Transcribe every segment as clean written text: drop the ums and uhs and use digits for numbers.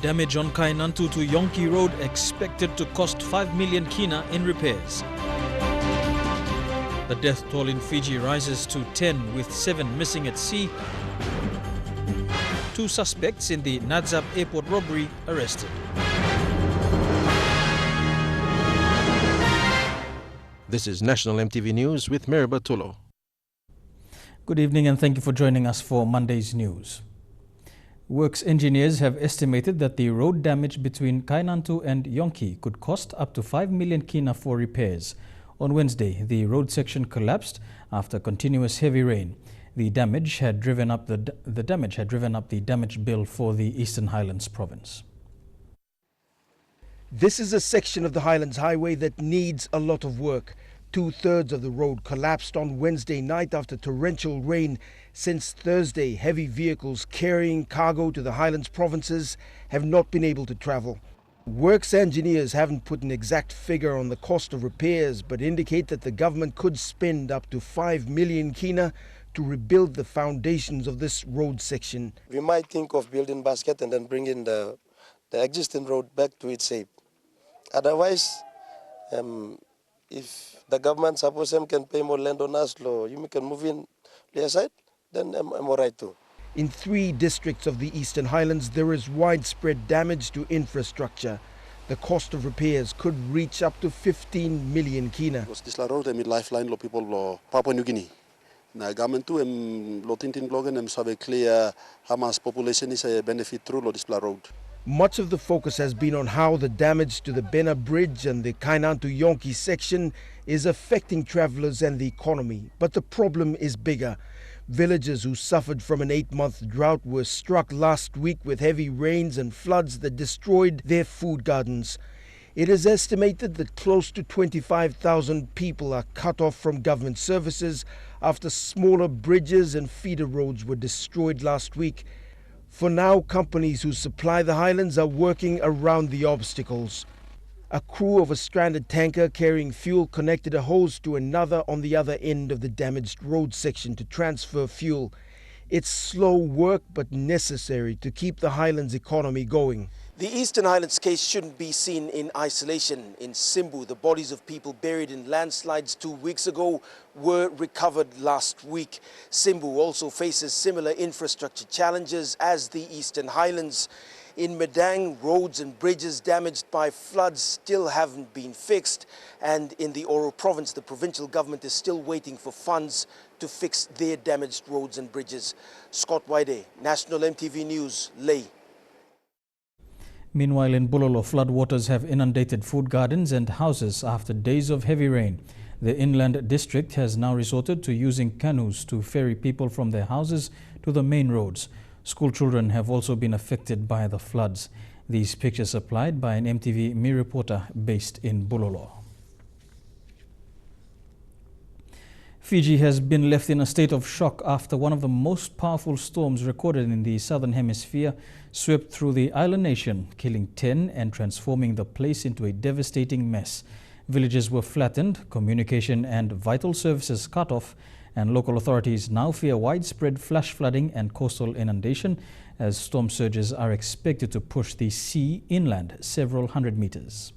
Damage on Kainantu to Yonki Road expected to cost 5 million Kina in repairs. The death toll in Fiji rises to 10 with 7 missing at sea. 2 suspects in the Nadzab airport robbery arrested. This is National EMTV News with Meriba Tulo. Good evening and thank you for joining us for Monday's news. Works engineers have estimated that the road damage between Kainantu and Yonki could cost up to 5 million Kina for repairs. On Wednesday, the road section collapsed after continuous heavy rain. The damage had driven up the damage bill for the Eastern Highlands province. This is a section of the Highlands Highway that needs a lot of work. 2/3 of the road collapsed on Wednesday night after torrential rain. Since Thursday, heavy vehicles carrying cargo to the Highlands provinces have not been able to travel. Works engineers haven't put an exact figure on the cost of repairs, but indicate that the government could spend up to 5 million Kina to rebuild the foundations of this road section. We might think of building basket and then bringing the existing road back to its shape. Otherwise, if the government suppose them can pay more land on us, you can move in their side, then I'm all right too. In 3 districts of the Eastern Highlands, there is widespread damage to infrastructure. The cost of repairs could reach up to 15 million Kina. This road is a lifeline for people of Papua New Guinea. The government too lotintin blogan have clear how much population is a benefit through this road. Much of the focus has been on how the damage to the Bena Bridge and the Kainantu Yonki section is affecting travellers and the economy. But the problem is bigger. Villagers who suffered from an 8-month drought were struck last week with heavy rains and floods that destroyed their food gardens. It is estimated that close to 25,000 people are cut off from government services after smaller bridges and feeder roads were destroyed last week. For now, companies who supply the highlands are working around the obstacles. A crew of a stranded tanker carrying fuel connected a hose to another on the other end of the damaged road section to transfer fuel. It's slow work but necessary to keep the highlands economy going. The Eastern Highlands case shouldn't be seen in isolation. In Simbu, the bodies of people buried in landslides 2 weeks ago were recovered last week. Simbu also faces similar infrastructure challenges as the Eastern Highlands. In Madang, roads and bridges damaged by floods still haven't been fixed. And in the Oro province, the provincial government is still waiting for funds to fix their damaged roads and bridges. Scott Waide, National EMTV News, Leh. Meanwhile, in Bulolo, floodwaters have inundated food gardens and houses after days of heavy rain. The inland district has now resorted to using canoes to ferry people from their houses to the main roads. School children have also been affected by the floods. These pictures supplied by an EMTV Me reporter based in Bulolo. Fiji has been left in a state of shock after one of the most powerful storms recorded in the southern hemisphere swept through the island nation, killing 10 and transforming the place into a devastating mess. Villages were flattened, communication and vital services cut off, and local authorities now fear widespread flash flooding and coastal inundation as storm surges are expected to push the sea inland several hundred meters.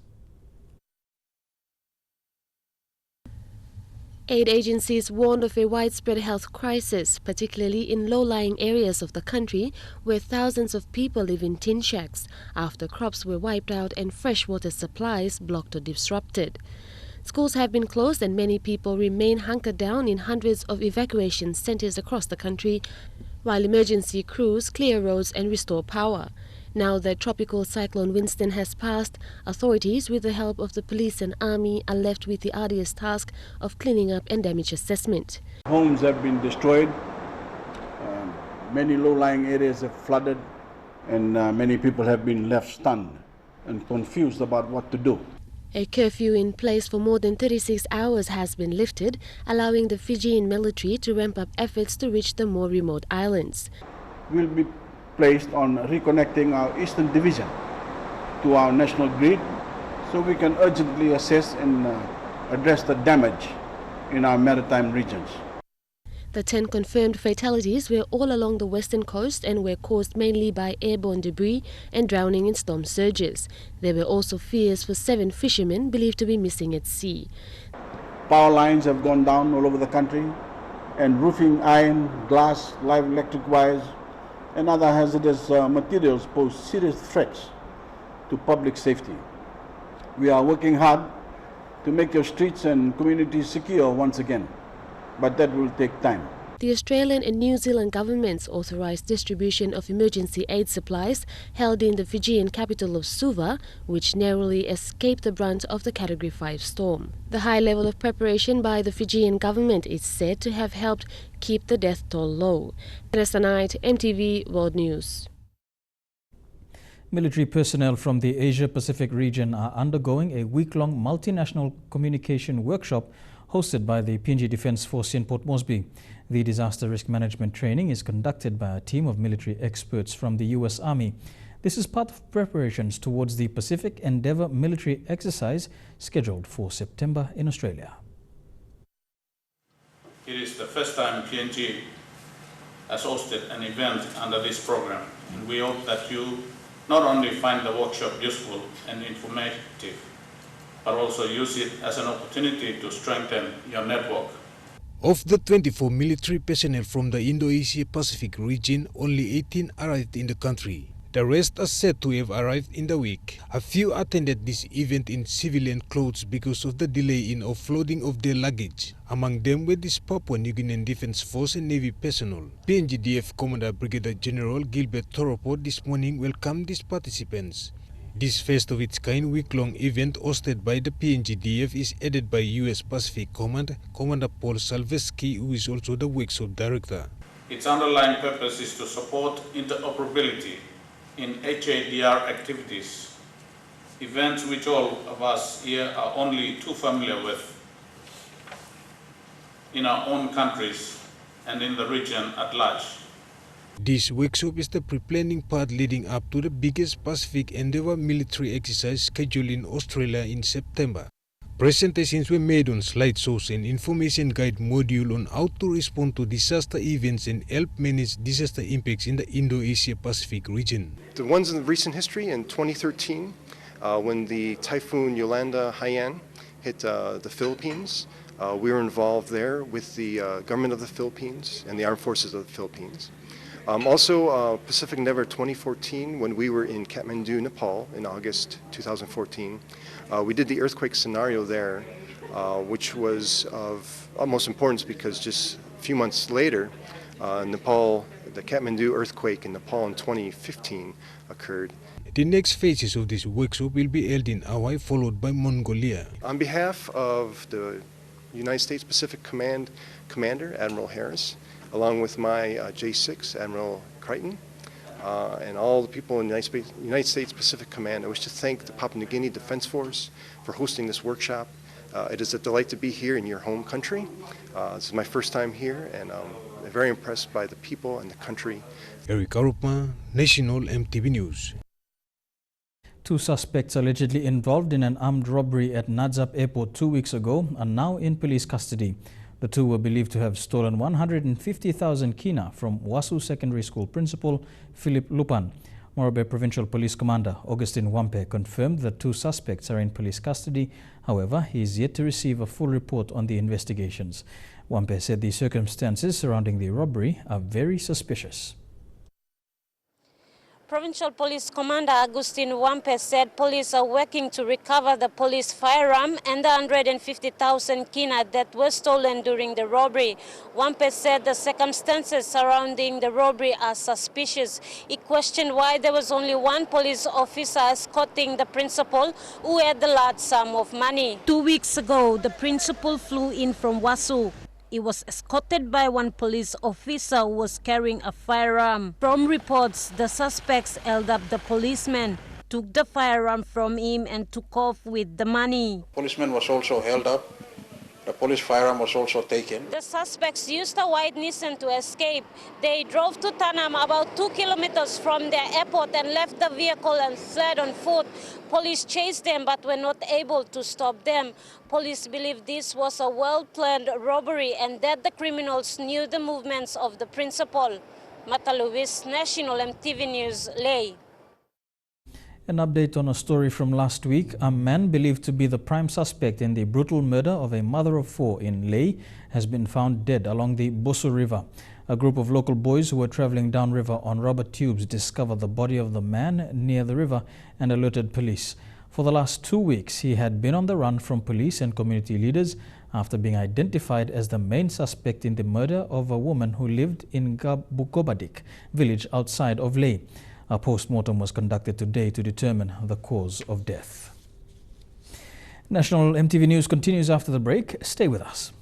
Aid agencies warned of a widespread health crisis, particularly in low-lying areas of the country where thousands of people live in tin shacks after crops were wiped out and freshwater supplies blocked or disrupted. Schools have been closed and many people remain hunkered down in hundreds of evacuation centers across the country, while emergency crews clear roads and restore power. Now that tropical cyclone Winston has passed, authorities, with the help of the police and army, are left with the arduous task of cleaning up and damage assessment. Homes have been destroyed, many low-lying areas have flooded, and many people have been left stunned and confused about what to do. A curfew in place for more than 36 hours has been lifted, allowing the Fijian military to ramp up efforts to reach the more remote islands. We'll be placed on reconnecting our Eastern Division to our national grid so we can urgently assess and address the damage in our maritime regions. The 10 confirmed fatalities were all along the western coast and were caused mainly by airborne debris and drowning in storm surges. There were also fears for 7 fishermen believed to be missing at sea. Power lines have gone down all over the country, and roofing iron, glass, live electric wires, and other hazardous materials pose serious threats to public safety. We are working hard to make your streets and communities secure once again, but that will take time. The Australian and New Zealand governments authorised distribution of emergency aid supplies held in the Fijian capital of Suva, which narrowly escaped the brunt of the Category 5 storm. The high level of preparation by the Fijian government is said to have helped keep the death toll low. Kina, EMTV World News. Military personnel from the Asia-Pacific region are undergoing a week-long multinational communication workshop hosted by the PNG Defence Force in Port Moresby. The disaster risk management training is conducted by a team of military experts from the US Army. This is part of preparations towards the Pacific Endeavour military exercise scheduled for September in Australia. It is the first time PNG has hosted an event under this program, and we hope that you not only find the workshop useful and informative, but also use it as an opportunity to strengthen your network. Of the 24 military personnel from the Indo-Asia Pacific region, only 18 arrived in the country. The rest are said to have arrived in the week. A few attended this event in civilian clothes because of the delay in offloading of their luggage. Among them were this Papua New Guinean Defence Force and Navy personnel. PNGDF Commander Brigadier General Gilbert Toropo this morning welcomed these participants. This first of its kind week-long event hosted by the PNGDF is headed by US Pacific Command Commander Paul Salveski, who is also the workshop director. Its underlying purpose is to support interoperability in HADR activities, events which all of us here are only too familiar with in our own countries and in the region at large. This workshop is the pre-planning part leading up to the biggest Pacific Endeavour military exercise scheduled in Australia in September. Presentations were made on slideshows and information guide module on how to respond to disaster events and help manage disaster impacts in the Indo-Asia Pacific region. The ones in recent history in 2013, when the Typhoon Yolanda Haiyan hit the Philippines, we were involved there with the government of the Philippines and the armed forces of the Philippines. Also, Pacific Endeavour 2014, when we were in Kathmandu, Nepal in August 2014, we did the earthquake scenario there, which was of utmost importance because just a few months later, Nepal, the Kathmandu earthquake in Nepal in 2015 occurred. The next phases of this workshop will be held in Hawaii, followed by Mongolia. On behalf of the United States Pacific Command Commander, Admiral Harris, along with my J6, Admiral Crichton, and all the people in the United States Pacific Command, I wish to thank the Papua New Guinea Defense Force for hosting this workshop. It is a delight to be here in your home country. This is my first time here, and I'm very impressed by the people and the country. Eric Arupma, National EMTV News. 2 suspects allegedly involved in an armed robbery at Nadzab airport 2 weeks ago are now in police custody. The 2 were believed to have stolen 150,000 Kina from Wasu Secondary School principal Philip Lupan. Morobe Provincial Police Commander Augustine Wampe confirmed that 2 suspects are in police custody. However, he is yet to receive a full report on the investigations. Wampe said the circumstances surrounding the robbery are very suspicious. Provincial Police Commander Augustine Wampe said police are working to recover the police firearm and the 150,000 Kina that were stolen during the robbery. Wampe said the circumstances surrounding the robbery are suspicious. He questioned why there was only 1 police officer escorting the principal who had the large sum of money. 2 weeks ago, the principal flew in from Wasu. He was escorted by 1 police officer who was carrying a firearm. From reports, the suspects held up the policeman, took the firearm from him and took off with the money. Policeman was also held up The police firearm was also taken. The suspects used a white Nissan to escape. They drove to Tanam, about 2 kilometers from their airport, and left the vehicle and fled on foot. Police chased them but were not able to stop them. Police believe this was a well-planned robbery and that the criminals knew the movements of the principal. Mata Luis, National EMTV News, Ley. An update on a story from last week. A man believed to be the prime suspect in the brutal murder of a mother of 4 in Ley has been found dead along the Bosu River. A group of local boys who were traveling downriver on rubber tubes discovered the body of the man near the river and alerted police. For the last 2 weeks, he had been on the run from police and community leaders after being identified as the main suspect in the murder of a woman who lived in Bukobadik village outside of Ley. A post-mortem was conducted today to determine the cause of death. National EMTV News continues after the break. Stay with us.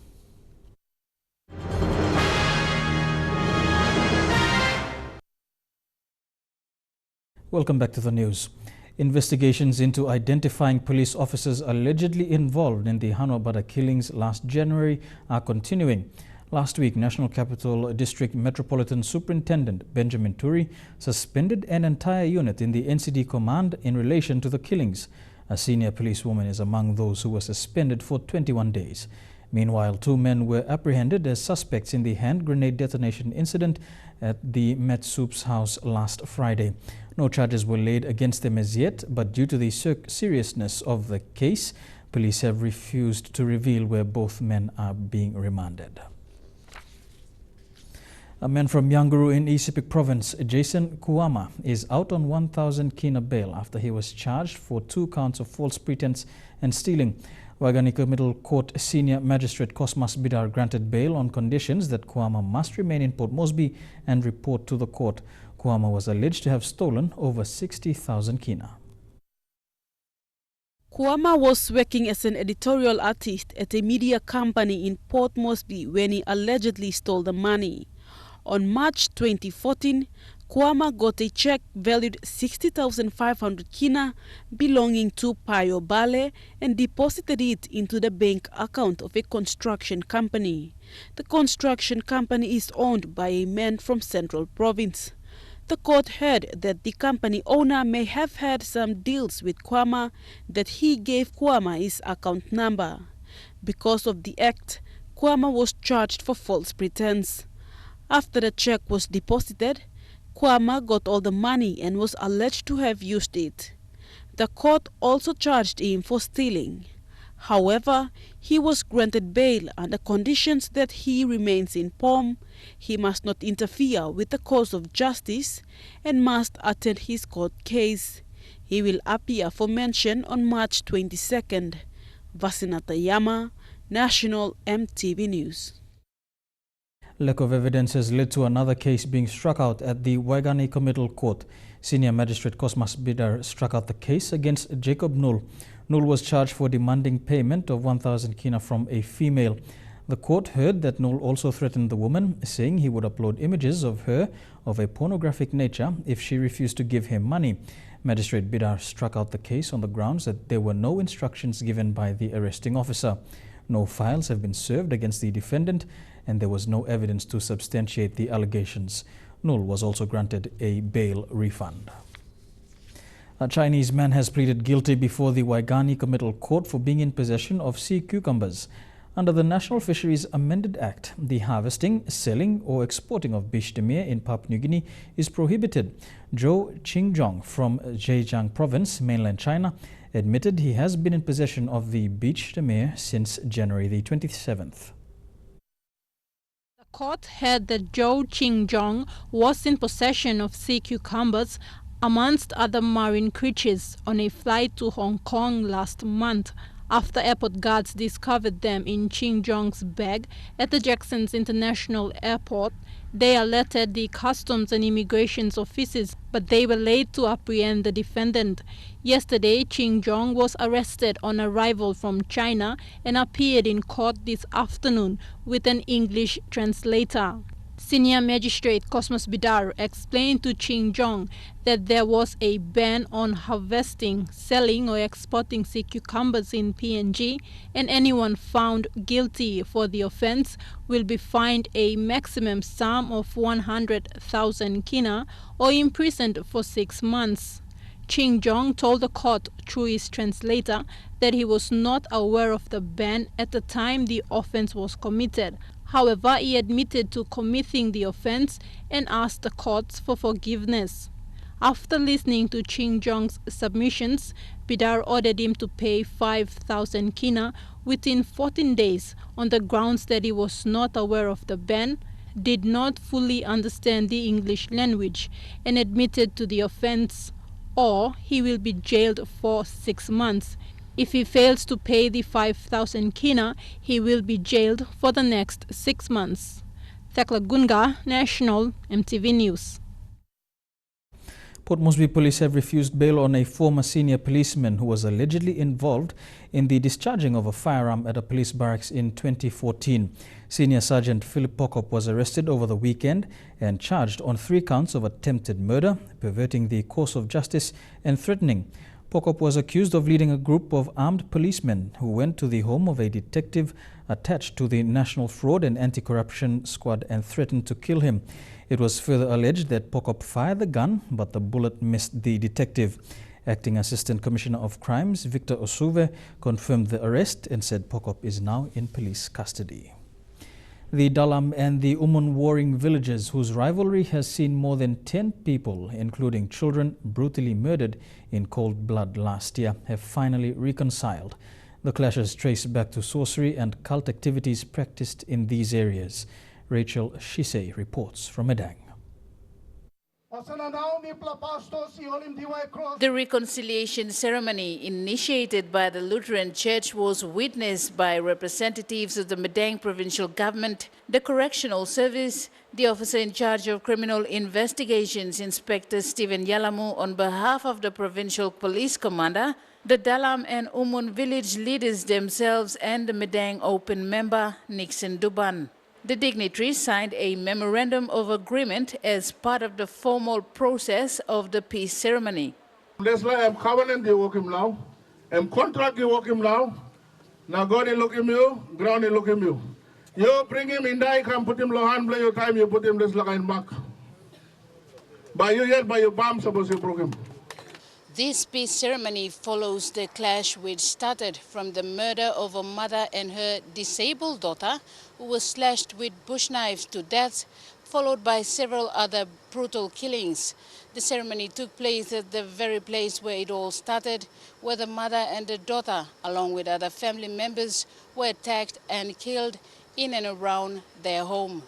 Welcome back to the news. Investigations into identifying police officers allegedly involved in the Hanwabada killings last January are continuing. Last week, National Capital District Metropolitan Superintendent Benjamin Turi suspended an entire unit in the NCD command in relation to the killings. A senior policewoman is among those who were suspended for 21 days. Meanwhile, 2 men were apprehended as suspects in the hand grenade detonation incident at the Met Soup's house last Friday. No charges were laid against them as yet, but due to the seriousness of the case, police have refused to reveal where both men are being remanded. A man from Yanguru in East Sepik Province, Jason Kuama, is out on 1,000 Kina bail after he was charged for 2 counts of false pretense and stealing. Waiganika Middle Court Senior Magistrate Cosmas Bidar granted bail on conditions that Kuama must remain in Port Moresby and report to the court. Kuama was alleged to have stolen over 60,000 Kina. Kuama was working as an editorial artist at a media company in Port Moresby when he allegedly stole the money. On March 2014, Kuama got a check valued 60,500 Kina belonging to Payo Bale and deposited it into the bank account of a construction company. The construction company is owned by a man from Central Province. The court heard that the company owner may have had some deals with Kuama that he gave Kuama his account number. Because of the act, Kuama was charged for false pretense. After the check was deposited, Kuama got all the money and was alleged to have used it. The court also charged him for stealing. However, he was granted bail under conditions that he remains in POM, he must not interfere with the course of justice, and must attend his court case. He will appear for mention on March 22nd. Vasinata Yama, National EMTV News. Lack of evidence has led to another case being struck out at the Waigani Committal Court. Senior Magistrate Cosmas Bidar struck out the case against Jacob Null. Null was charged for demanding payment of 1,000 Kina from a female. The court heard that Null also threatened the woman, saying he would upload images of her of a pornographic nature if she refused to give him money. Magistrate Bidar struck out the case on the grounds that there were no instructions given by the arresting officer. No files have been served against the defendant, and there was no evidence to substantiate the allegations. Null was also granted a bail refund. A Chinese man has pleaded guilty before the Waigani Committal Court for being in possession of sea cucumbers. Under the National Fisheries Amended Act, the harvesting, selling or exporting of biche de mer in Papua New Guinea is prohibited. Zhou Qingjong from Zhejiang Province, mainland China, admitted he has been in possession of the biche de mer since January the 27th. The court heard that Zhou Qingjong was in possession of sea cucumbers amongst other marine creatures on a flight to Hong Kong last month after airport guards discovered them in Qingjong's bag at the Jackson's International Airport. They alerted the Customs and Immigration offices, but they were late to apprehend the defendant. Yesterday, Qingjong was arrested on arrival from China and appeared in court this afternoon with an English translator. Senior Magistrate Cosmos Bidar explained to Ching Jong that there was a ban on harvesting, selling or exporting sea cucumbers in PNG, and anyone found guilty for the offence will be fined a maximum sum of 100,000 Kina or imprisoned for 6 months. Ching Jong told the court through his translator that he was not aware of the ban at the time the offence was committed. However, he admitted to committing the offence and asked the courts for forgiveness. After listening to Ching Jong's submissions, Bidar ordered him to pay 5,000 Kina within 14 days on the grounds that he was not aware of the ban, did not fully understand the English language, and admitted to the offence, or he will be jailed for 6 months. If he fails to pay the 5,000 Kina, he will be jailed for the next 6 months. Thekla Gunga, National MTV News. Port Moresby police have refused bail on a former senior policeman who was allegedly involved in the discharging of a firearm at a police barracks in 2014. Senior Sergeant Philip Pokop was arrested over the weekend and charged on 3 counts of attempted murder, perverting the course of justice, and threatening. Pokop was accused of leading a group of armed policemen who went to the home of a detective attached to the National Fraud and Anti-Corruption Squad and threatened to kill him. It was further alleged that Pokop fired the gun, but the bullet missed the detective. Acting Assistant Commissioner of Crimes Victor Osuve confirmed the arrest and said Pokop is now in police custody. The Dalam and the Umun warring villages, whose rivalry has seen more than 10 people, including children, brutally murdered in cold blood last year, have finally reconciled. The clashes trace back to sorcery and cult activities practiced in these areas. Rachel Shise reports from Medang. The reconciliation ceremony initiated by the Lutheran Church was witnessed by representatives of the Medang provincial government, the correctional service, the officer in charge of criminal investigations, Inspector Stephen Yalamu, on behalf of the provincial police commander, the Dalam and Umun village leaders themselves, and the Medang Open member, Nixon Duban. The dignitaries signed a memorandum of agreement as part of the formal process of the peace ceremony. That's why I'm covenant you work him now, I'm contract you work him now. Now God is looking you, ground is looking you. You bring him in there, can put him low hand, play your time, you put him this like in back. By you yet, by your bomb, suppose you broke him. This peace ceremony follows the clash which started from the murder of a mother and her disabled daughter who was slashed with bush knives to death, followed by several other brutal killings. The ceremony took place at the very place where it all started, where the mother and the daughter, along with other family members, were attacked and killed in and around their home.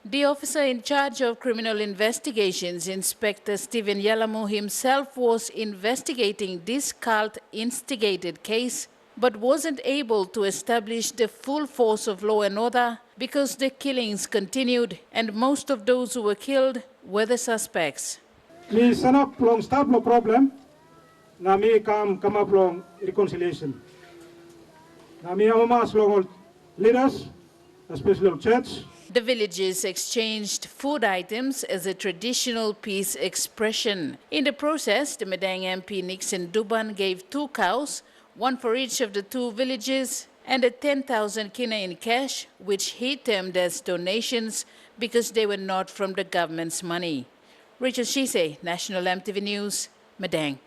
The officer in charge of criminal investigations, Inspector Stephen Yalamu, himself was investigating this cult-instigated case, but wasn't able to establish the full force of law and order because the killings continued and most of those who were killed were the suspects. Mi sanap long start no problem, na mi come up long reconciliation. Na mi amas long leaders, especially church. The villagers exchanged food items as a traditional peace expression. In the process, the Medang MP Nixon Duban gave 2 cows, 1 for each of the 2 villages, and a 10,000 Kina in cash, which he termed as donations because they were not from the government's money. Rachel Shise, National MTV News, Medang.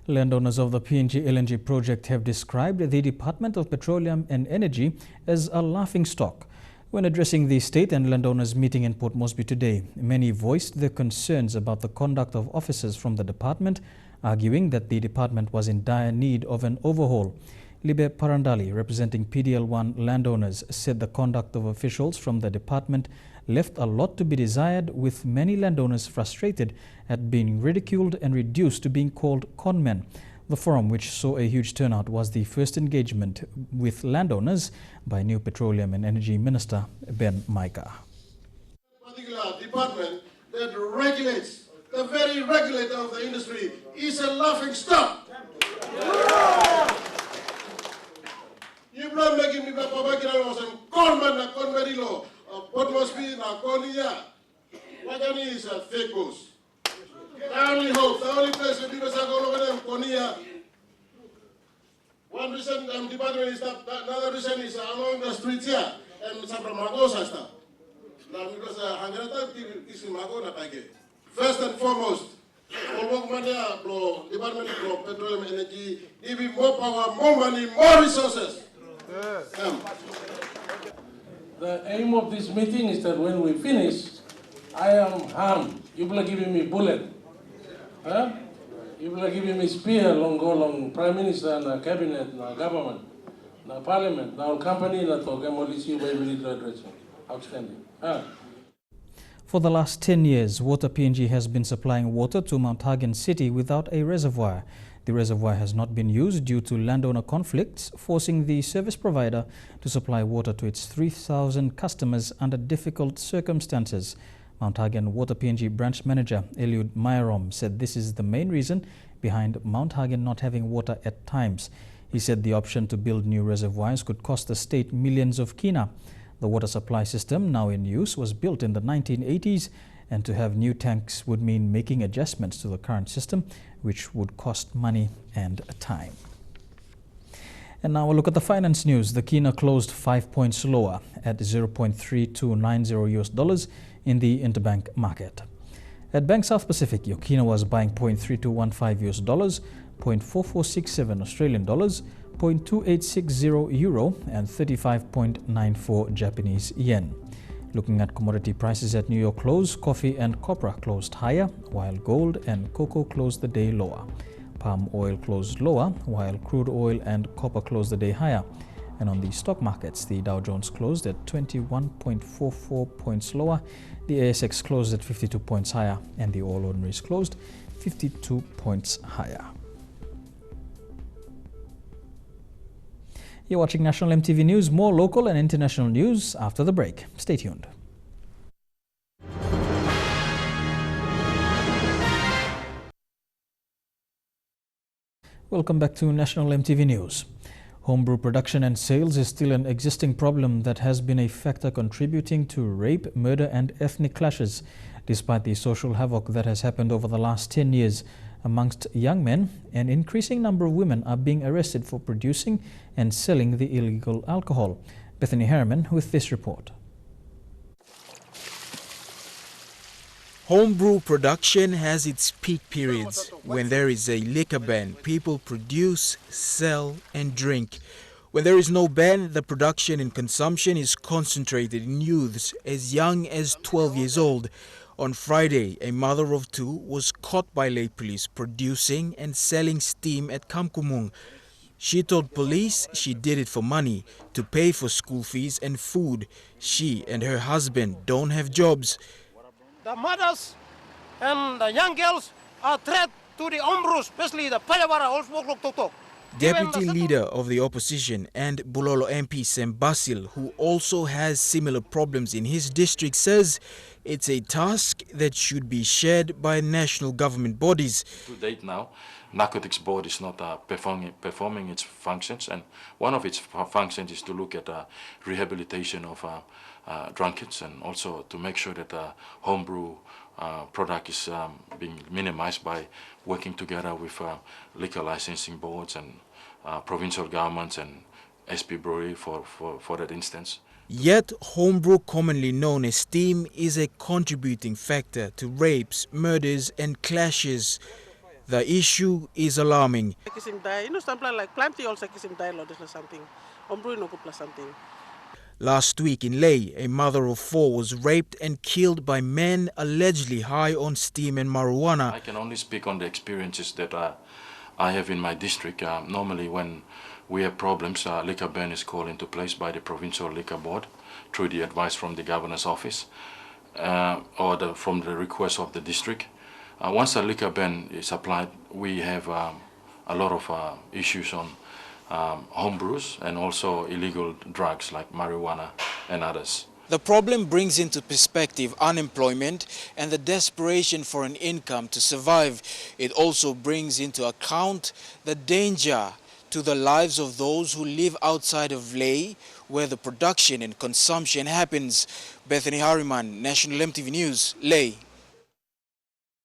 Landowners of the PNG LNG project have described the Department of Petroleum and Energy as a laughingstock. When addressing the state and landowners meeting in Port Moresby today, many voiced their concerns about the conduct of officers from the department, arguing that the department was in dire need of an overhaul. Libe Parandali, representing PDL1 landowners, said the conduct of officials from the department left a lot to be desired, with many landowners frustrated at being ridiculed and reduced to being called conmen. The forum, which saw a huge turnout, was the first engagement with landowners by new Petroleum and Energy Minister Ben Maika. Particular department that regulates, the very regulator of the industry, is a laughing stock. You're not making me was a conman, a convery law, What must be now Konya? Wajani is a fake ghost. I only hope, the only place where people are going over them, Konya. One reason department is that, another reason is along the streets here, and Sabramagosa stuff. Now, because Hangrata is in Magona Tage. First and foremost, Department of Petroleum and Energy, giving more power, more money, more resources. The aim of this meeting is that when we finish, I am harmed. You will giving me bullet. Huh? You will giving me spear long Prime Minister and Cabinet, and government, and Parliament, now company, and military addressing. Outstanding. Huh? For the last 10 years, Water PNG has been supplying water to Mount Hagen City without a reservoir. The reservoir has not been used due to landowner conflicts, forcing the service provider to supply water to its 3,000 customers under difficult circumstances. Mount Hagen Water PNG branch manager Eliud Mayarom said this is the main reason behind Mount Hagen not having water at times. He said the option to build new reservoirs could cost the state millions of Kina. The water supply system now in use was built in the 1980s, and to have new tanks would mean making adjustments to the current system, which would cost money and time. And now a look at the finance news. The Kina closed 5 points lower at $0.3290 US in the interbank market. At Bank South Pacific, your Kina was buying $0.3215 US, $0.4467 Australian dollars, 0.2860 euro and 35.94 Japanese yen. Looking at commodity prices at New York close, coffee and copra closed higher, while gold and cocoa closed the day lower. Palm oil closed lower, while crude oil and copper closed the day higher. And on the stock markets, the Dow Jones closed at 21.44 points lower, the ASX closed at 52 points higher, and the All Ordinaries closed 52 points higher. You're watching National EMTV News. More local and international news after the break. Stay tuned. Welcome back to National EMTV News. Homebrew production and sales is still an existing problem that has been a factor contributing to rape, murder and ethnic clashes, despite the social havoc that has happened over the last 10 years. Amongst young men, an increasing number of women are being arrested for producing and selling the illegal alcohol. Bethany Harriman with this report. Homebrew production has its peak periods. When there is a liquor ban, people produce, sell and drink. When there is no ban, the production and consumption is concentrated in youths as young as 12 years old. On Friday, a mother of two was caught by Lake Police producing and selling steam at Kamkumung. She told police she did it for money, to pay for school fees and food. She and her husband don't have jobs. The mothers and the young girls are threat to the homebrew, especially the Payawara also. Deputy Leader of the Opposition and Bulolo MP Sam Basil, who also has similar problems in his district, says it's a task that should be shared by national government bodies. To date now, Narcotics Board is not performing its functions, and one of its functions is to look at rehabilitation of drunkards and also to make sure that homebrew product is being minimized by working together with liquor licensing boards and provincial governments and SP Brewery for that instance. Yet, homebrew, commonly known as steam, is a contributing factor to rapes, murders and clashes. The issue is alarming. Last week in Ley, a mother of four was raped and killed by men allegedly high on steam and marijuana. I can only speak on the experiences that I have in my district. Normally when we have problems, liquor ban is called into place by the Provincial Liquor Board through the advice from the Governor's Office or from the request of the district. Once a liquor ban is applied, we have a lot of issues on homebrews and also illegal drugs like marijuana and others. The problem brings into perspective unemployment and the desperation for an income to survive. It also brings into account the danger to to the lives of those who live outside of Lae, where the production and consumption happens. Bethany Harriman, National EMTV News, Lae.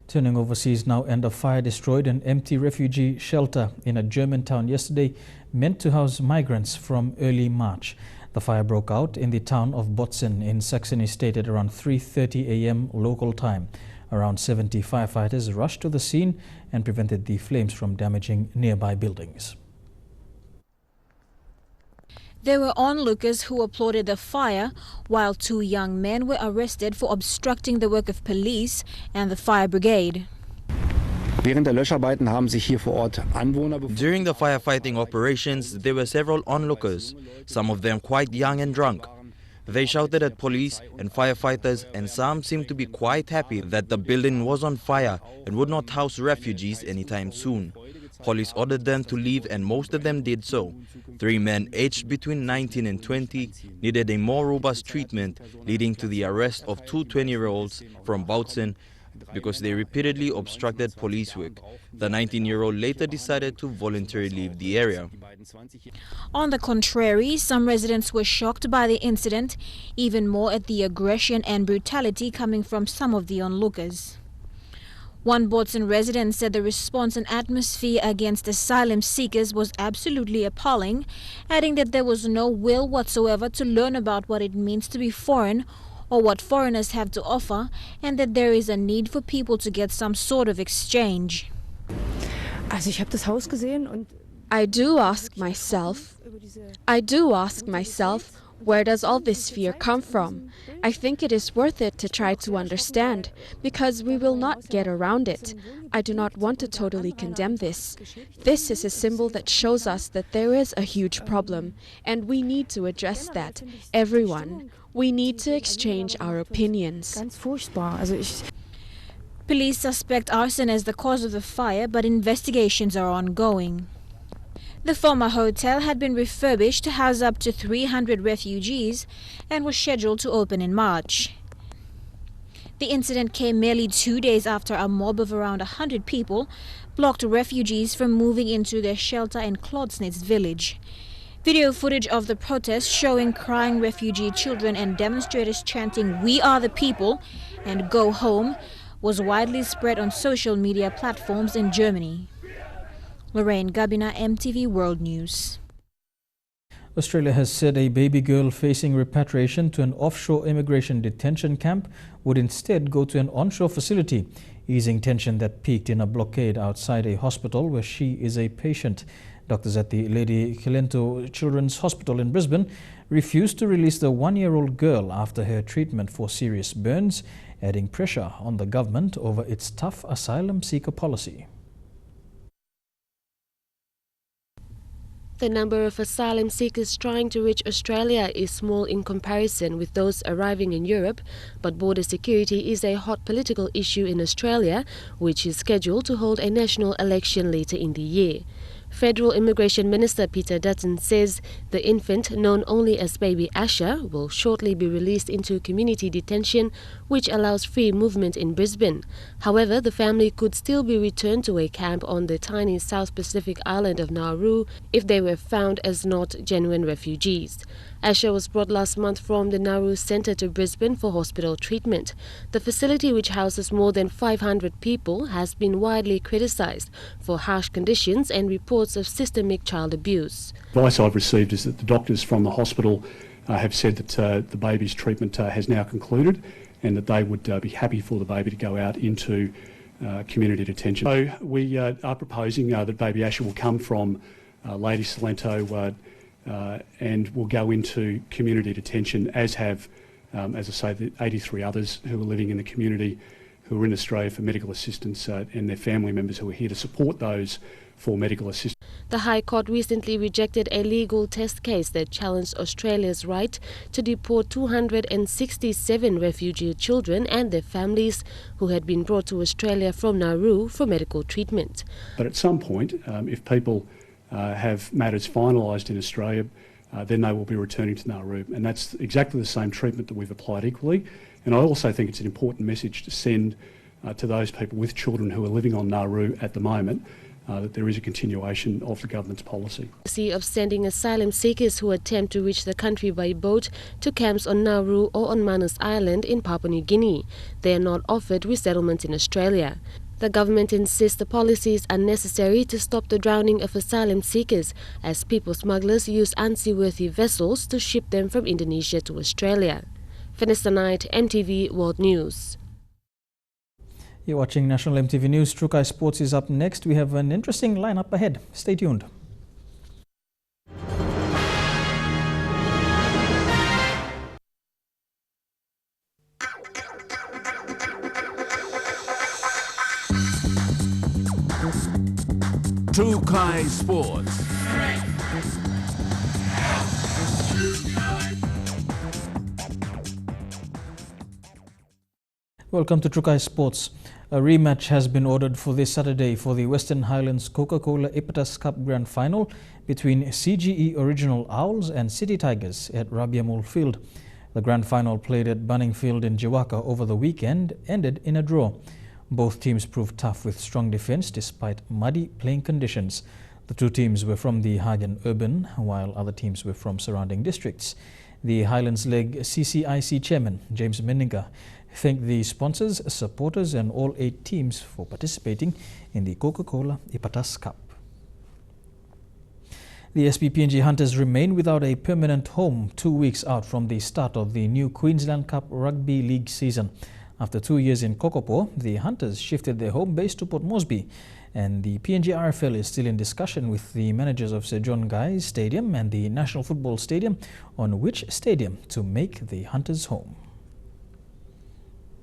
Turning overseas now, and a fire destroyed an empty refugee shelter in a German town yesterday, meant to house migrants from early March. The fire broke out in the town of Botzen in Saxony State at around 3:30 a.m. local time. Around 70 firefighters rushed to the scene and prevented the flames from damaging nearby buildings. There were onlookers who applauded the fire, while 2 young men were arrested for obstructing the work of police and the fire brigade. During the firefighting operations, there were several onlookers, some of them quite young and drunk. They shouted at police and firefighters, and some seemed to be quite happy that the building was on fire and would not house refugees anytime soon. Police ordered them to leave, and most of them did so. 3 men aged between 19 and 20 needed a more robust treatment, leading to the arrest of 2 20-year-olds from Bautzen because they repeatedly obstructed police work. The 19-year-old later decided to voluntarily leave the area. On the contrary, some residents were shocked by the incident, even more at the aggression and brutality coming from some of the onlookers. One Botzen resident said the response and atmosphere against asylum seekers was absolutely appalling, adding that there was no will whatsoever to learn about what it means to be foreign or what foreigners have to offer, and that there is a need for people to get some sort of exchange. I do ask myself, where does all this fear come from? I think it is worth it to try to understand, because we will not get around it. I do not want to totally condemn this. This is a symbol that shows us that there is a huge problem, and we need to address that. Everyone. We need to exchange our opinions. Police suspect arson as the cause of the fire, but investigations are ongoing. The former hotel had been refurbished to house up to 300 refugees and was scheduled to open in March. The incident came merely 2 days after a mob of around 100 people blocked refugees from moving into their shelter in Klodsnitz village. Video footage of the protest showing crying refugee children and demonstrators chanting "We are the people" and "Go home" was widely spread on social media platforms in Germany. Lorraine Gabina, EMTV World News. Australia has said a baby girl facing repatriation to an offshore immigration detention camp would instead go to an onshore facility, easing tension that peaked in a blockade outside a hospital where she is a patient. Doctors at the Lady Kainantu Children's Hospital in Brisbane refused to release the 1-year-old girl after her treatment for serious burns, adding pressure on the government over its tough asylum seeker policy. The number of asylum seekers trying to reach Australia is small in comparison with those arriving in Europe, but border security is a hot political issue in Australia, which is scheduled to hold a national election later in the year. Federal Immigration Minister Peter Dutton says the infant, known only as baby Asher, will shortly be released into community detention, which allows free movement in Brisbane. However, the family could still be returned to a camp on the tiny South Pacific island of Nauru if they were found as not genuine refugees. Asher was brought last month from the Nauru Centre to Brisbane for hospital treatment. The facility, which houses more than 500 people, has been widely criticised for harsh conditions and reports of systemic child abuse. Advice I've received is that the doctors from the hospital have said that the baby's treatment has now concluded and that they would be happy for the baby to go out into community detention. So we are proposing that baby Asher will come from Lady Salento and will go into community detention, as have, as I say, the 83 others who are living in the community who are in Australia for medical assistance and their family members who are here to support those for medical assistance. The High Court recently rejected a legal test case that challenged Australia's right to deport 267 refugee children and their families who had been brought to Australia from Nauru for medical treatment. But at some point, if people have matters finalised in Australia, then they will be returning to Nauru. And that's exactly the same treatment that we've applied equally. And I also think it's an important message to send to those people with children who are living on Nauru at the moment, that there is a continuation of the government's policy. Of sending asylum seekers who attempt to reach the country by boat to camps on Nauru or on Manus Island in Papua New Guinea. They are not offered resettlement in Australia. The government insists the policies are necessary to stop the drowning of asylum seekers, as people smugglers use unseaworthy vessels to ship them from Indonesia to Australia. Vanessa Knight, MTV World News. You're watching National MTV News. Trukai Sports is up next. We have an interesting lineup ahead. Stay tuned. Trukai Sports. Welcome to Trukai Sports. A rematch has been ordered for this Saturday for the Western Highlands Coca-Cola Ipatas Cup Grand Final between CGE Original Owls and City Tigers at Rabiamul Field. The Grand Final, played at Bunning Field in Jawaka over the weekend, ended in a draw. Both teams proved tough with strong defence despite muddy playing conditions. The two teams were from the Hagen Urban, while other teams were from surrounding districts. The Highlands Leg CCIC Chairman, James Meninga, thanked the sponsors, supporters and all 8 teams for participating in the Coca-Cola Ipatas Cup. The SPPNG Hunters remain without a permanent home 2 weeks out from the start of the new Queensland Cup Rugby League season. After 2 years in Kokopo, the Hunters shifted their home base to Port Moresby, and the PNG RFL is still in discussion with the managers of Sir John Guy's Stadium and the National Football Stadium on which stadium to make the Hunters home.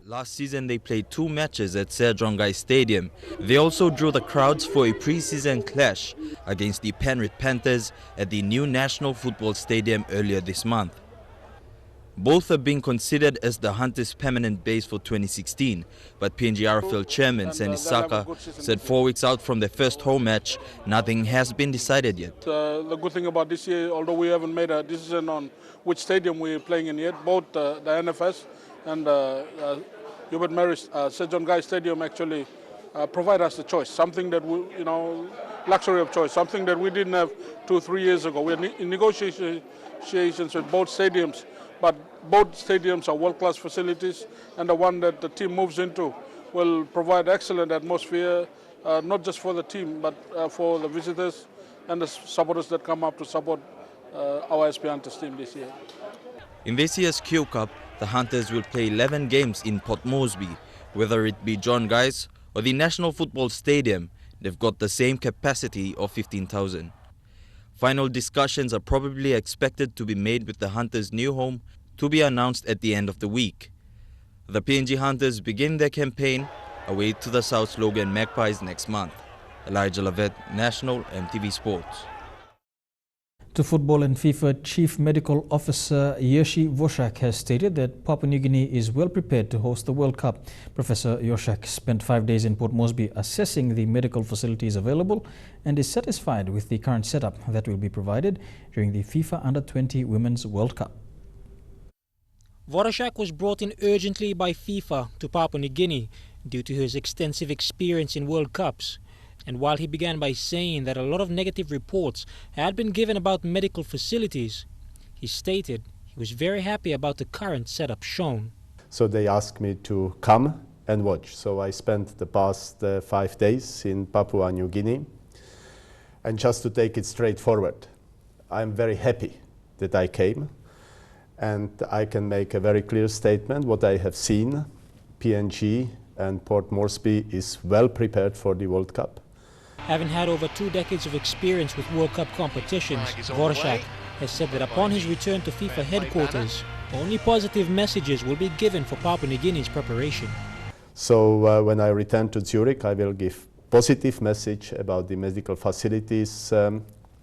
Last season they played 2 matches at Sir John Guy's Stadium. They also drew the crowds for a pre-season clash against the Penrith Panthers at the new National Football Stadium earlier this month. Both are being considered as the Hunters' permanent base for 2016, but PNG RFL Chairman Sandy Saka said 4 weeks out from their first home match, nothing has been decided yet. The good thing about this year, although we haven't made a decision on which stadium we're playing in yet, both the NFS and Hubert Maris Sir John Guy Stadium actually provide us the choice, something that we, luxury of choice, something that we didn't have 2-3 years ago. We're in negotiations with both stadiums, but both stadiums are world-class facilities, and the one that the team moves into will provide excellent atmosphere, not just for the team, but for the visitors and the supporters that come up to support our SP Hunters team this year. In this year's Q Cup, the Hunters will play 11 games in Port Moresby. Whether it be John Guy's or the National Football Stadium, they've got the same capacity of 15,000. Final discussions are probably expected to be made with the Hunters' new home to be announced at the end of the week. The PNG Hunters begin their campaign away to the South Logan Magpies next month. Elijah Lavette, National MTV Sports. To football, and FIFA Chief Medical Officer Yerzy Woszak has stated that Papua New Guinea is well prepared to host the World Cup. Professor Woszak spent 5 days in Port Moresby assessing the medical facilities available and is satisfied with the current setup that will be provided during the FIFA Under-20 Women's World Cup. Woszak was brought in urgently by FIFA to Papua New Guinea due to his extensive experience in World Cups. And while he began by saying that a lot of negative reports had been given about medical facilities, he stated he was very happy about the current setup shown. So they asked me to come and watch. So I spent the past 5 days in Papua New Guinea. And just to take it straight forward, I'm very happy that I came. And I can make a very clear statement. What I have seen, PNG and Port Moresby is well prepared for the World Cup. Having had over 2 decades of experience with World Cup competitions, Woszak has said that upon his return to FIFA headquarters, only positive messages will be given for Papua New Guinea's preparation. So when I return to Zurich, I will give positive message about the medical facilities.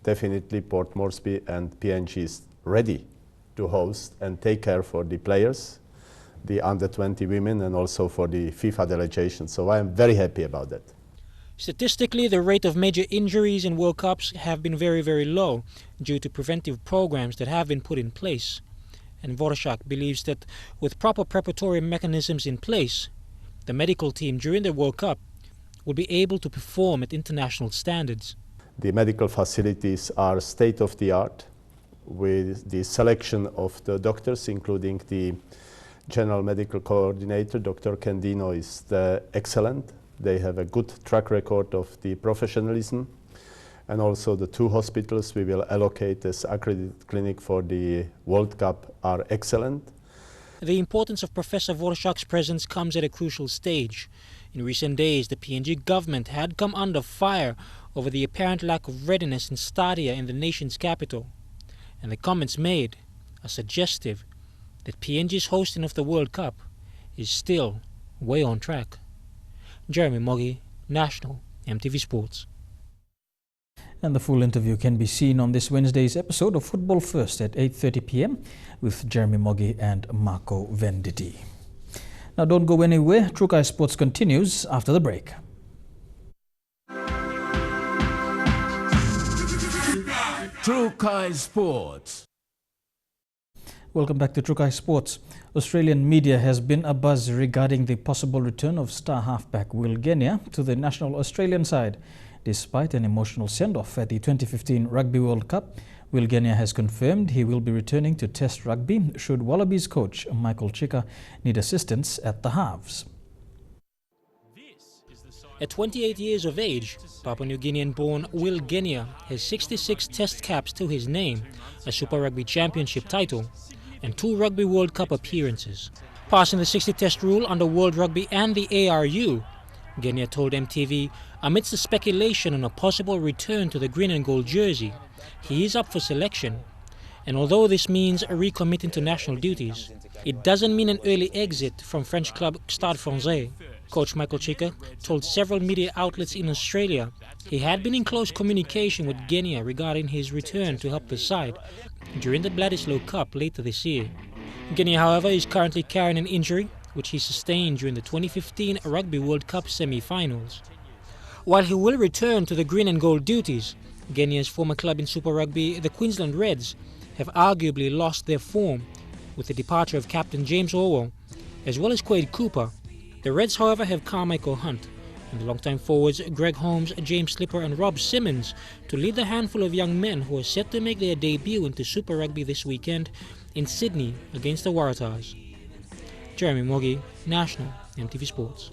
Definitely Port Moresby and PNG is ready to host and take care for the players, the under-20 women, and also for the FIFA delegation. So I am very happy about that. Statistically, the rate of major injuries in World Cups have been very, very low due to preventive programs that have been put in place. And Woszak believes that with proper preparatory mechanisms in place, the medical team during the World Cup will be able to perform at international standards. The medical facilities are state-of-the-art, with the selection of the doctors, including the General Medical Coordinator, Dr. Candino, is excellent. They have a good track record of the professionalism. And also the 2 hospitals we will allocate as accredited clinic for the World Cup are excellent. The importance of Professor Vorshak's presence comes at a crucial stage. In recent days, the PNG government had come under fire over the apparent lack of readiness in Stadia in the nation's capital. And the comments made are suggestive that PNG's hosting of the World Cup is still way on track. Jeremy Moggy, National, EMTV Sports. And the full interview can be seen on this Wednesday's episode of Football First at 8:30 p.m. with Jeremy Moggy and Marco Venditti. Now don't go anywhere. Trukai Sports continues after the break. Trukai Sports. Welcome back to Trukai Sports. Australian media has been abuzz regarding the possible return of star halfback Will Genia to the national Australian side. Despite an emotional send-off at the 2015 Rugby World Cup, Will Genia has confirmed he will be returning to Test rugby should Wallabies coach Michael Chika need assistance at the halves. At 28 years of age, Papua New Guinean-born Will Genia has 66 Test caps to his name, a Super Rugby Championship title, and 2 Rugby World Cup appearances. Passing the 60 Test rule under World Rugby and the ARU, Genia told MTV, amidst the speculation on a possible return to the green and gold jersey, he is up for selection. And although this means recommitting to national duties, it doesn't mean an early exit from French club Stade Francais. Coach Michael Chika told several media outlets in Australia he had been in close communication with Genia regarding his return to help the side during the Bledisloe Cup later this year. Genia, however, is currently carrying an injury which he sustained during the 2015 Rugby World Cup semi-finals. While he will return to the green and gold duties, Genia's former club in Super Rugby, the Queensland Reds, have arguably lost their form with the departure of captain James Orwell, as well as Quade Cooper. The Reds, however, have Carmichael Hunt and the longtime forwards Greg Holmes, James Slipper and Rob Simmons to lead the handful of young men who are set to make their debut into Super Rugby this weekend in Sydney against the Waratahs. Jeremy Moggy, National, EMTV Sports.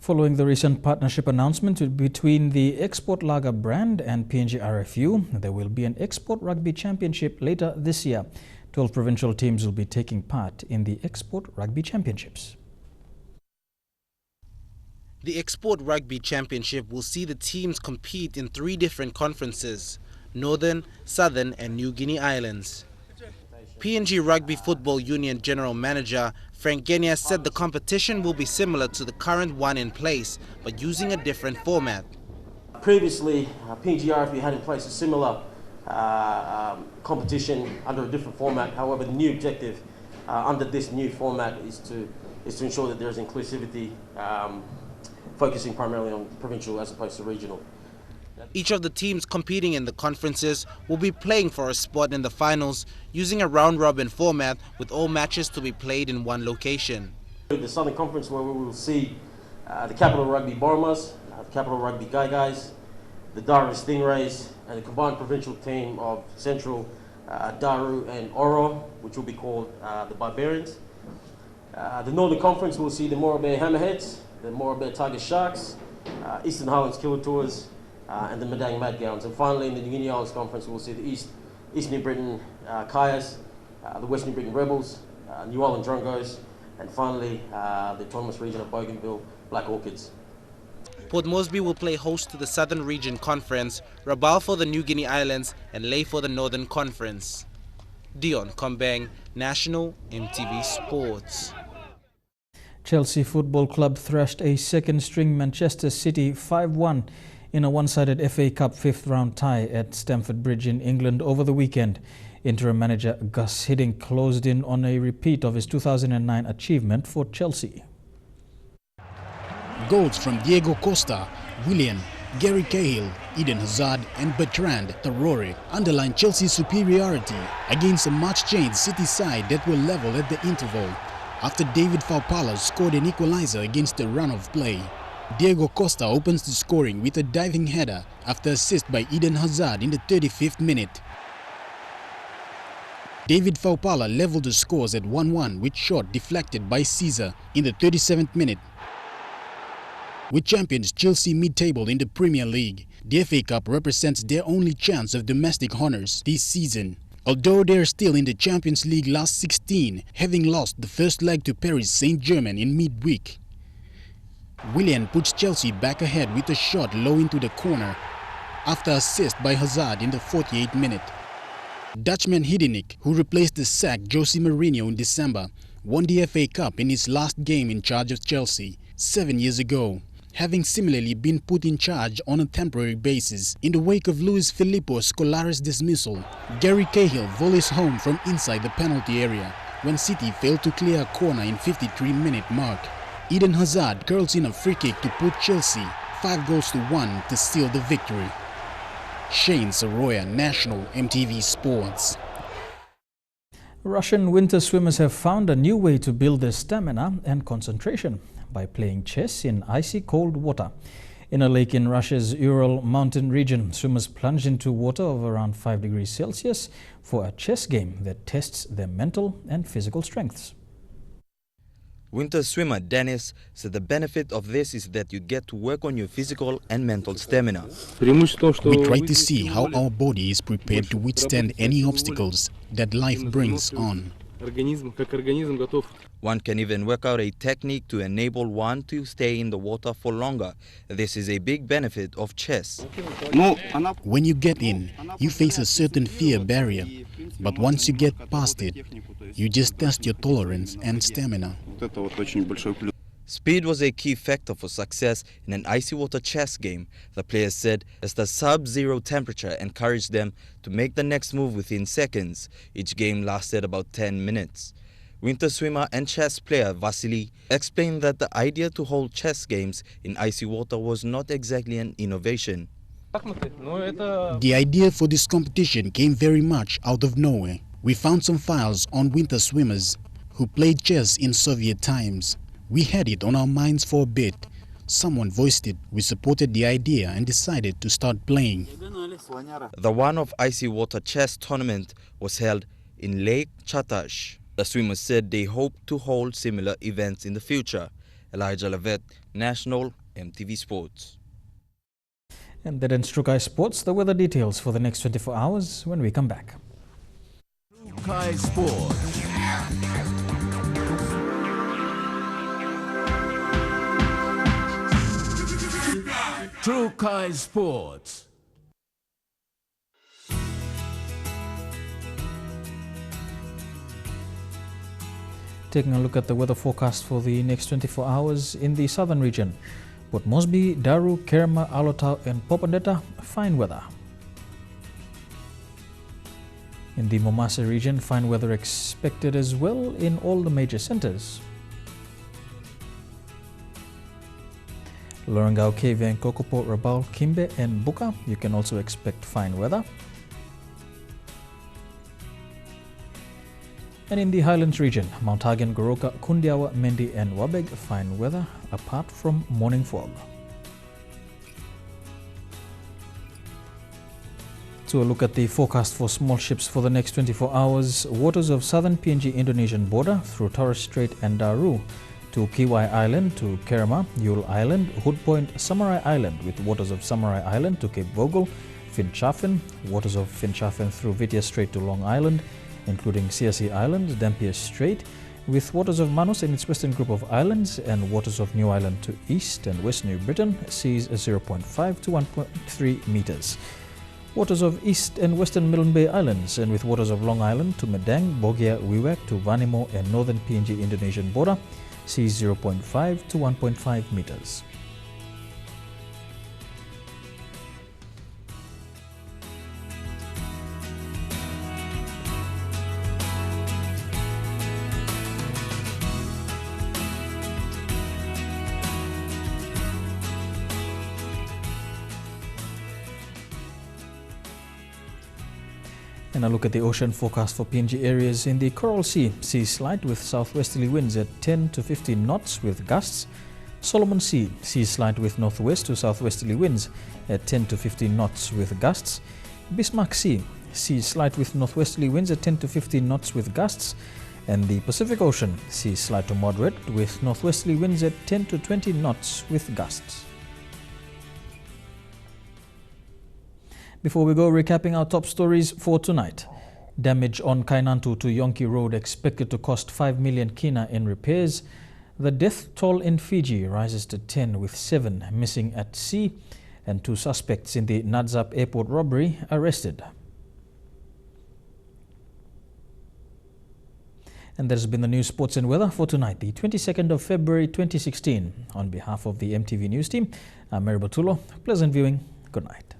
Following the recent partnership announcement between the Export Lager brand and PNG RFU, there will be an Export Rugby Championship later this year. 12 provincial teams will be taking part in the Export Rugby Championships. The Export Rugby Championship will see the teams compete in 3 different conferences: Northern, Southern and New Guinea Islands. PNG Rugby Football Union General Manager Frank Genia said the competition will be similar to the current one in place, but using a different format. Previously, PNG RFU had in place a similar competition under a different format. However, the new objective under this new format is to ensure that there's inclusivity, focusing primarily on provincial as opposed to regional. Each of the teams competing in the conferences will be playing for a spot in the finals using a round-robin format with all matches to be played in one location. The Southern Conference, where we will see the Capital Rugby Boromas, the Capital Rugby Guys, the Daru Stingrays, and the combined provincial team of Central, Daru and Oro, which will be called the Barbarians. The Northern Conference will see the Morabea Hammerheads, the Morabea Tiger Sharks, Eastern Highlands Killer Tours, and the Madang Mad Gowns. And finally, in the New Guinea Islands Conference, we'll see the East New Britain Kayas, the West New Britain Rebels, New Ireland Drongos, and finally, the autonomous region of Bougainville Black Orchids. Port Moresby will play host to the Southern Region Conference, Rabaul for the New Guinea Islands, and Lae for the Northern Conference. Dion Kombang, National, EMTV Sports. Chelsea Football Club thrashed a second-string Manchester City 5-1 in a one-sided FA Cup 5th round tie at Stamford Bridge in England over the weekend. Interim manager Gus Hiddink closed in on a repeat of his 2009 achievement for Chelsea. Goals from Diego Costa, Willian, Gary Cahill, Eden Hazard and Bertrand Traore underlined Chelsea's superiority against a much-changed City side that were level at the interval after David Fopala scored an equalizer against the run of play. Diego Costa opens the scoring with a diving header after assist by Eden Hazard in the 35th minute. David Faupala leveled the scores at 1-1 with shot deflected by Caesar in the 37th minute. With champions Chelsea mid-table in the Premier League, the FA Cup represents their only chance of domestic honours this season. Although they are still in the Champions League last 16, having lost the first leg to Paris Saint-Germain in midweek. Willian puts Chelsea back ahead with a shot low into the corner after assist by Hazard in the 48th minute. Dutchman Hiddink, who replaced the sacked Jose Mourinho in December, won the FA Cup in his last game in charge of Chelsea 7 years ago, having similarly been put in charge on a temporary basis in the wake of Luis Filippo Scolari's dismissal. Gary Cahill volleys home from inside the penalty area when City failed to clear a corner in 53-minute mark. Eden Hazard curls in a free kick to put Chelsea 5-1 to seal the victory. Shane Soroya, National EMTV Sports. Russian winter swimmers have found a new way to build their stamina and concentration by playing chess in icy cold water. In a lake in Russia's Ural mountain region, swimmers plunged into water of around 5 degrees Celsius for a chess game that tests their mental and physical strengths. Winter swimmer Dennis said the benefit of this is that you get to work on your physical and mental stamina. We try to see how our body is prepared to withstand any obstacles that life brings on. One can even work out a technique to enable one to stay in the water for longer. This is a big benefit of chess. When you get in, you face a certain fear barrier, but once you get past it, you just test your tolerance and stamina. Speed was a key factor for success in an icy water chess game, the players said, as the sub-zero temperature encouraged them to make the next move within seconds. Each game lasted about 10 minutes. Winter swimmer and chess player Vasily explained that the idea to hold chess games in icy water was not exactly an innovation. The idea for this competition came very much out of nowhere. We found some files on winter swimmers who played chess in Soviet times. We had it on our minds for a bit. Someone voiced it, we supported the idea and decided to start playing. The one of icy water chess tournament was held in Lake Chatash. The swimmers said they hope to hold similar events in the future. Elijah Levet, National EMTV Sports. And that ends Trukai Sports. The weather details for the next 24 hours when we come back. Trukai Sports. Trukai Sports. Taking a look at the weather forecast for the next 24 hours in the southern region. Port Moresby, Daru, Kerma, Alotau and Popondetta, fine weather. In the Momasa region, fine weather expected as well in all the major centers. Lorengau, Kavieng, Kokopo, Rabaul, Kimbe and Buka, you can also expect fine weather. And in the Highlands region, Mount Hagen, Goroka, Kundiawa, Mendi and Wabeg, fine weather apart from morning fog. To a look at the forecast for small ships for the next 24 hours, waters of southern PNG Indonesian border through Torres Strait and Daru to Kiwai Island to Kerma, Yule Island, Hood Point, Samurai Island with waters of Samurai Island to Cape Vogel, Finchafen, waters of Finchafen through Vitia Strait to Long Island, including Siasi Island, Dampier Strait, with waters of Manus and its western group of islands and waters of New Ireland to East and West New Britain, seas 0.5 to 1.3 meters. Waters of East and Western Milne Bay Islands and with waters of Long Island to Medang, Bogia, Wewak to Vanimo and northern PNG Indonesian border, seas 0.5 to 1.5 meters. And a look at the ocean forecast for PNG areas. In the Coral Sea, seas slight with southwesterly winds at 10 to 15 knots with gusts Solomon Sea, seas slight with northwest to southwesterly winds at 10 to 15 knots with gusts. Bismarck Sea, seas slight with northwesterly winds at 10 to 15 knots with gusts. And the Pacific Ocean, seas slight to moderate with northwesterly winds at 10 to 20 knots with gusts. Before we go, recapping our top stories for tonight. Damage on Kainantu to Yonki Road expected to cost 5 million Kina in repairs. The death toll in Fiji rises to 10 with 7 missing at sea, and 2 suspects in the Nadzab airport robbery arrested. And that has been the news, sports and weather for tonight, the 22nd of February 2016. On behalf of the EMTV News team, I'm Mary Batulo. Pleasant viewing. Good night.